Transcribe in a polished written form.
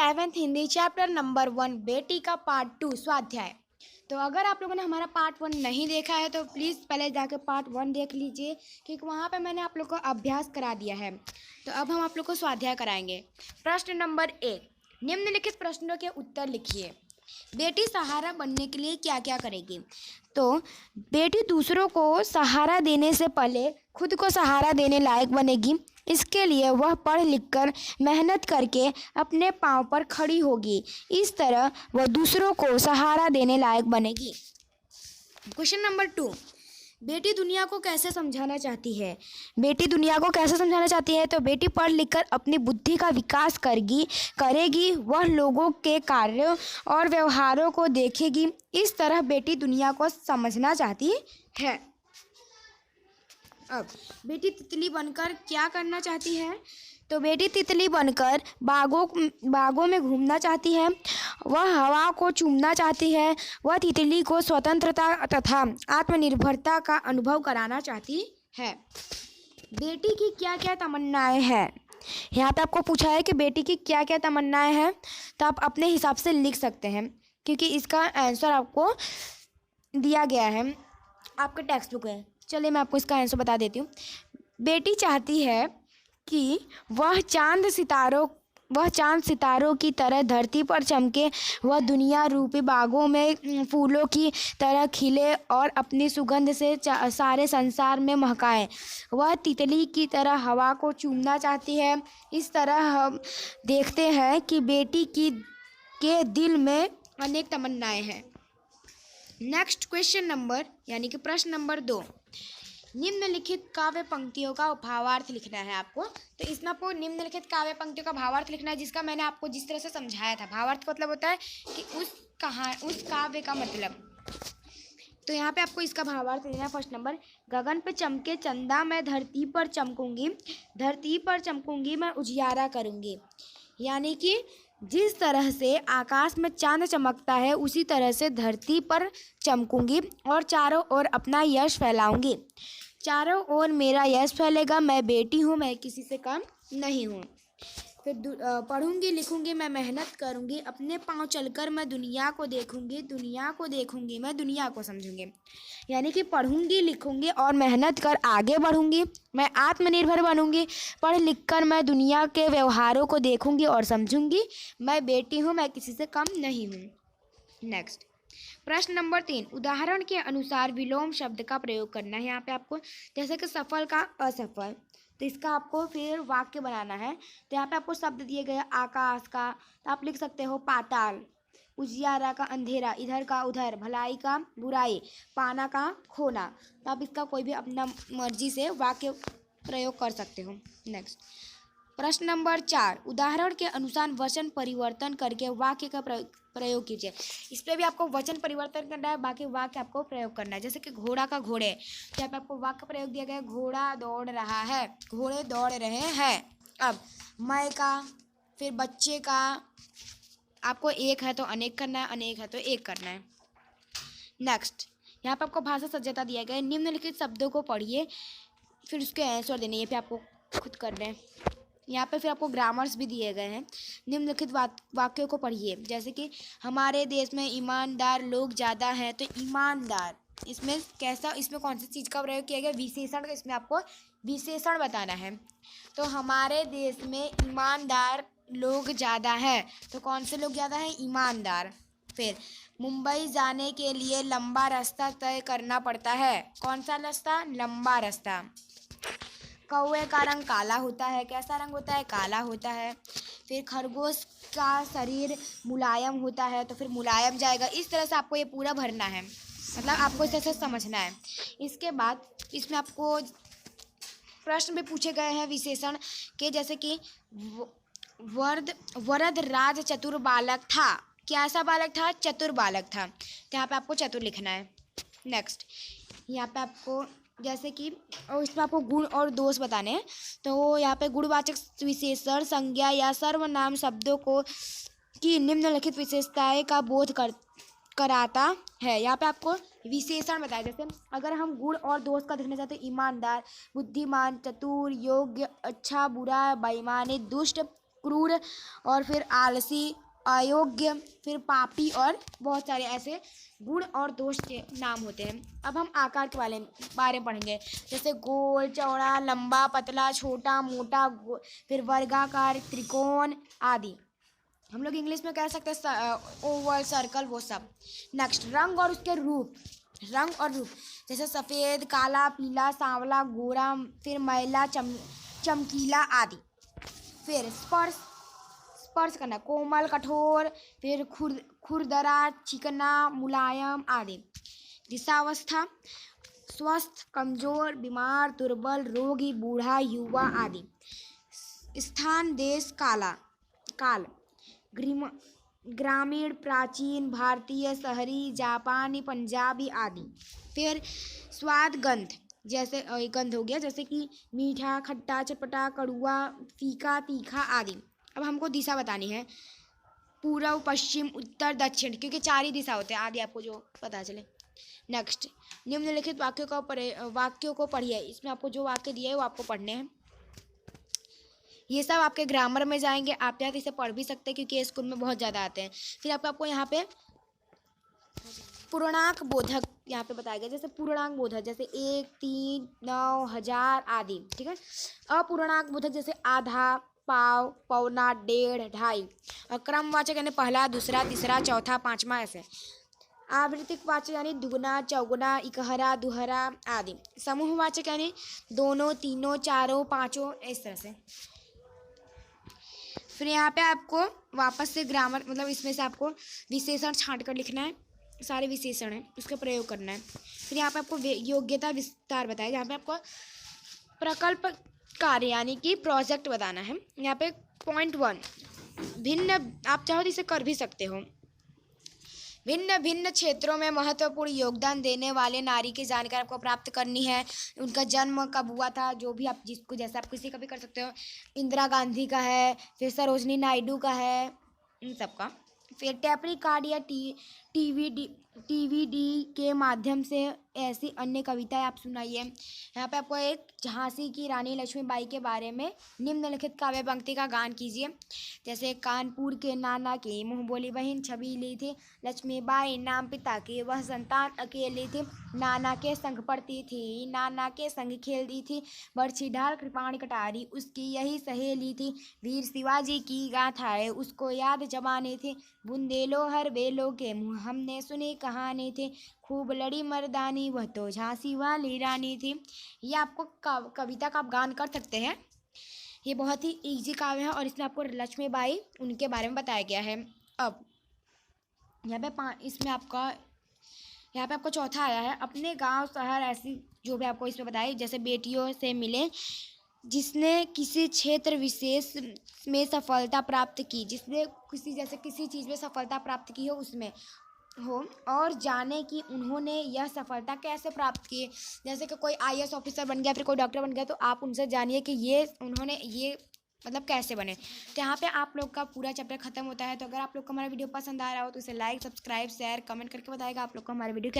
7th Hindi chapter number 1 बेटी का part 2 स्वाध्याय। तो अगर आप लोगों ने हमारा पार्ट 1 नहीं देखा है तो प्लीज़ पहले जाकर पार्ट 1 देख लीजिए, क्योंकि वहाँ पे मैंने आप लोग को अभ्यास करा दिया है। तो अब हम आप लोग को स्वाध्याय कराएंगे। प्रश्न नंबर 1, निम्नलिखित प्रश्नों के उत्तर लिखिए। बेटी सहारा बनने के लिए क्या क्या करेगी? तो बेटी दूसरों को सहारा देने से पहले खुद को सहारा देने लायक बनेगी। इसके लिए वह पढ़ लिख कर मेहनत करके अपने पाँव पर खड़ी होगी। इस तरह वह दूसरों को सहारा देने लायक बनेगी। क्वेश्चन नंबर 2, बेटी दुनिया को कैसे समझाना चाहती है? बेटी दुनिया को कैसे समझाना चाहती है? तो बेटी पढ़ लिख कर अपनी बुद्धि का विकास करेगी। वह लोगों के कार्यों और व्यवहारों को देखेगी। इस तरह बेटी दुनिया को समझना चाहती है। अब बेटी तितली बनकर क्या करना चाहती है? तो बेटी तितली बनकर बागों में घूमना चाहती है। वह हवा को चूमना चाहती है। वह तितली को स्वतंत्रता तथा आत्मनिर्भरता का अनुभव कराना चाहती है। बेटी की क्या क्या तमन्नाएं हैं? यहाँ पे आपको पूछा है कि बेटी की क्या क्या तमन्नाएं हैं, तो आप अपने हिसाब से लिख सकते हैं, क्योंकि इसका आंसर आपको दिया गया है, आपके टेक्स्ट बुक है। चलिए मैं आपको इसका आंसर बता देती हूँ। बेटी चाहती है कि वह चांद सितारों की तरह धरती पर चमके। वह दुनिया रूपी बागों में फूलों की तरह खिले और अपनी सुगंध से सारे संसार में महकाए। वह तितली की तरह हवा को चूमना चाहती है। इस तरह हम देखते हैं कि बेटी के दिल में अनेक तमन्नाएं हैं। नेक्स्ट क्वेश्चन नंबर यानी कि प्रश्न नंबर 2, निम्नलिखित काव्य पंक्तियों का भावार्थ लिखना है आपको। तो इसमें आपको निम्नलिखित काव्य पंक्तियों का भावार्थ लिखना है, जिसका मैंने आपको जिस तरह से समझाया था। भावार्थ का मतलब होता है कि उस काव्य का मतलब। तो यहाँ पे आपको इसका भावार्थ देना है। फर्स्ट नंबर, गगन पे चमके चंदा, मैं धरती पर चमकूंगी मैं उजियारा करूँगी। यानी कि जिस तरह से आकाश में चांद चमकता है उसी तरह से धरती पर चमकूंगी और चारों ओर अपना यश फैलाऊंगी। चारों ओर मेरा यश फैलेगा। मैं बेटी हूँ, मैं किसी से कम नहीं हूँ। फिर पढ़ूंगी लिखूंगी मैं मेहनत करूंगी। अपने पाँव चलकर मैं दुनिया को देखूंगी मैं दुनिया को समझूंगी। यानी कि पढ़ूंगी लिखूंगी और मेहनत कर आगे बढ़ूंगी। मैं आत्मनिर्भर बनूंगी। पढ़ लिख कर मैं दुनिया के व्यवहारों को देखूंगी और समझूंगी। मैं बेटी हूँ, मैं किसी से कम नहीं हूँ। नेक्स्ट प्रश्न नंबर 3, उदाहरण के अनुसार विलोम शब्द का प्रयोग करना है। यहाँ पे आपको जैसे कि सफल का असफल, तो इसका आपको फिर वाक्य बनाना है। तो यहाँ पे आपको शब्द दिए गए आकाश का, तो आप लिख सकते हो पाताल। उजियारा का अंधेरा, इधर का उधर, भलाई का बुराई, पाना का खोना। तो आप इसका कोई भी अपना मर्जी से वाक्य प्रयोग कर सकते हो। नेक्स्ट प्रश्न नंबर 4, उदाहरण के अनुसार वचन परिवर्तन करके वाक्य का प्रयोग कीजिए। इस पर भी आपको वचन परिवर्तन करना है, बाकी वाक्य आपको प्रयोग करना है। जैसे कि घोड़ा का घोड़े, तो यहाँ पे आपको वाक्य प्रयोग दिया गया है, घोड़ा दौड़ रहा है, घोड़े दौड़ रहे हैं। अब मैं का, फिर बच्चे का, आपको एक है तो अनेक करना है, अनेक है तो एक करना है। नेक्स्ट यहाँ पे आपको भाषा सज्जता दिया गया है। निम्नलिखित शब्दों को पढ़िए, फिर उसके आंसर देने, ये फिर आपको खुद करना है। यहाँ पे फिर आपको ग्रामर्स भी दिए गए हैं। निम्नलिखित वाक्यों को पढ़िए। जैसे कि हमारे देश में ईमानदार लोग ज़्यादा हैं, तो ईमानदार इसमें कौन सी चीज़ का प्रयोग किया गया? विशेषण का। इसमें आपको विशेषण बताना है। तो हमारे देश में ईमानदार लोग ज़्यादा हैं, तो कौन से लोग ज़्यादा हैं? ईमानदार। फिर मुंबई जाने के लिए लंबा रास्ता तय करना पड़ता है। कौन सा रास्ता? लंबा रास्ता। कौवे का रंग काला होता है। कैसा रंग होता है? काला होता है। फिर खरगोश का शरीर मुलायम होता है, तो फिर मुलायम जाएगा। इस तरह से आपको ये पूरा भरना है, मतलब आपको इस तरह से समझना है। इसके बाद इसमें आपको प्रश्न भी पूछे गए हैं विशेषण के, जैसे कि वरद राज चतुर बालक था। कैसा बालक था? चतुर बालक था। तो यहाँ पे आपको चतुर लिखना है। नेक्स्ट यहाँ पे आपको जैसे कि और इसमें आपको गुण और दोष बताने हैं। तो यहाँ पे गुणवाचक विशेषण संज्ञा या सर्वनाम शब्दों को की निम्नलिखित विशेषताएं का बोध कराता है। यहाँ पे आपको विशेषण बताया। जैसे अगर हम गुण और दोष का देखना चाहते हैं, ईमानदार, बुद्धिमान, चतुर, योग्य, अच्छा, बुरा, बेईमान, दुष्ट, क्रूर और फिर आलसी, अयोग्य, फिर पापी और बहुत सारे ऐसे गुण और दोष के नाम होते हैं। अब हम आकार के बारे में पढ़ेंगे, जैसे गोल, चौड़ा, लंबा, पतला, छोटा, मोटा, फिर वर्गाकार, त्रिकोण आदि। हम लोग इंग्लिश में कह सकते हैं ओवल, सर्कल, वो सब। नेक्स्ट, रंग और उसके रूप। रंग और रूप जैसे सफ़ेद, काला, पीला, सांवला, गोरा, फिर मैला, चमकीला आदि। फिर स्पर्श, स्पर्श करना, कोमल, कठोर, फिर खुरदरा, चिकना, मुलायम आदि। दिशावस्था, स्वस्थ, कमजोर, बीमार, दुर्बल, रोगी, बूढ़ा, युवा आदि। स्थान, देश, काल, ग्रामीण, प्राचीन, भारतीय, शहरी, जापानी, पंजाबी आदि। फिर स्वाद, गंध, जैसे गंध हो गया, जैसे कि मीठा, खट्टा, चटपटा, कड़वा, फीका, तीखा आदि। अब हमको दिशा बतानी है, पूर्व, पश्चिम, उत्तर, दक्षिण, क्योंकि 4 ही दिशा होते हैं, आदि आपको जो पता चले। नेक्स्ट, निम्नलिखित वाक्यों को पढ़िए। इसमें आपको जो वाक्य दिए है वो आपको पढ़ने हैं। ये सब आपके ग्रामर में जाएंगे, आप यहाँ इसे पढ़ भी सकते हैं क्योंकि स्कूल में बहुत ज़्यादा आते हैं। फिर आपको यहाँ पे पूर्णांक बोधक यहाँ पे बताया गया, जैसे पूर्णांक बोधक जैसे 1, 3, 9, 1000 आदि, ठीक है। अपूर्णांक बोधक जैसे आधा, पाव, पौना, डेढ़, ढाई। और क्रमवाचक यानी पहला, दूसरा, तीसरा, चौथा, पांचवा ऐसे। आवृत्तिक वाचक यानी दुगुना, चौगुना, इकहरा, दुहरा आदि। समूहवाचक यानी दोनों, तीनों, चारों, पांचों, इस तरह से। फिर यहाँ पे आपको वापस से ग्रामर मतलब इसमें से आपको विशेषण छांट कर लिखना है, सारे विशेषण हैं उसका प्रयोग करना है। फिर यहाँ पे आपको योग्यता विस्तार बताया, जहाँ पे आपको प्रकल्प कार्य यानी कि प्रोजेक्ट बताना है। यहाँ पे पॉइंट 1, भिन्न, आप चाहो तो इसे कर भी सकते हो। भिन्न भिन्न क्षेत्रों में महत्वपूर्ण योगदान देने वाले नारी की जानकारी आपको प्राप्त करनी है। उनका जन्म कब हुआ था, जो भी आप जिसको जैसे आप किसी का भी कर सकते हो। इंदिरा गांधी का है, फिर सरोजनी नायडू का है, इन सब का। फिर टेप रिकॉर्ड या टीवीडी के माध्यम से ऐसी अन्य कविताएं आप सुनाइए। यहाँ पे आपको एक झांसी की रानी लक्ष्मीबाई के बारे में निम्नलिखित काव्य पंक्ति का गान कीजिए। जैसे कानपुर के नाना की मुँह बोली बहन छबीली थी, लक्ष्मीबाई नाम पिता की वह संतान अकेली थी। नाना के संग पढ़ती थी, नाना के संग खेलती थी, बरछी ढाल कृपाण कटारी उसकी यही सहेली थी। वीर शिवाजी की गाथाएं उसको याद जमाने थे, बुंदेलो हर बेलो के मुँह हमने सुनी कहानी थी। खूब लड़ी मर्दानी वह तो झांसी वाली रानी थी। ये आपको कविता का आप गान कर सकते हैं। ये बहुत ही इजी काव्य है और इसमें आपको लक्ष्मीबाई उनके बारे में बताया गया है। अब यहाँ पे इसमें आपका यहाँ पे आपको चौथा आया है, अपने गांव शहर ऐसी जो भी आपको इसमें बताया, जैसे बेटियों से मिले जिसने किसी क्षेत्र विशेष में सफलता प्राप्त की, जिसने किसी चीज़ में सफलता प्राप्त की हो उसमें हो, और जाने कि उन्होंने यह सफलता कैसे प्राप्त की। जैसे कि कोई IAS ऑफिसर बन गया, फिर कोई डॉक्टर बन गया, तो आप उनसे जानिए कि उन्होंने ये मतलब कैसे बने। तो यहाँ पे आप लोग का पूरा चैप्टर खत्म होता है। तो अगर आप लोग को हमारा वीडियो पसंद आ रहा हो तो इसे लाइक, सब्सक्राइब, शेयर, कमेंट करके बताएगा आप लोग को हमारा वीडियो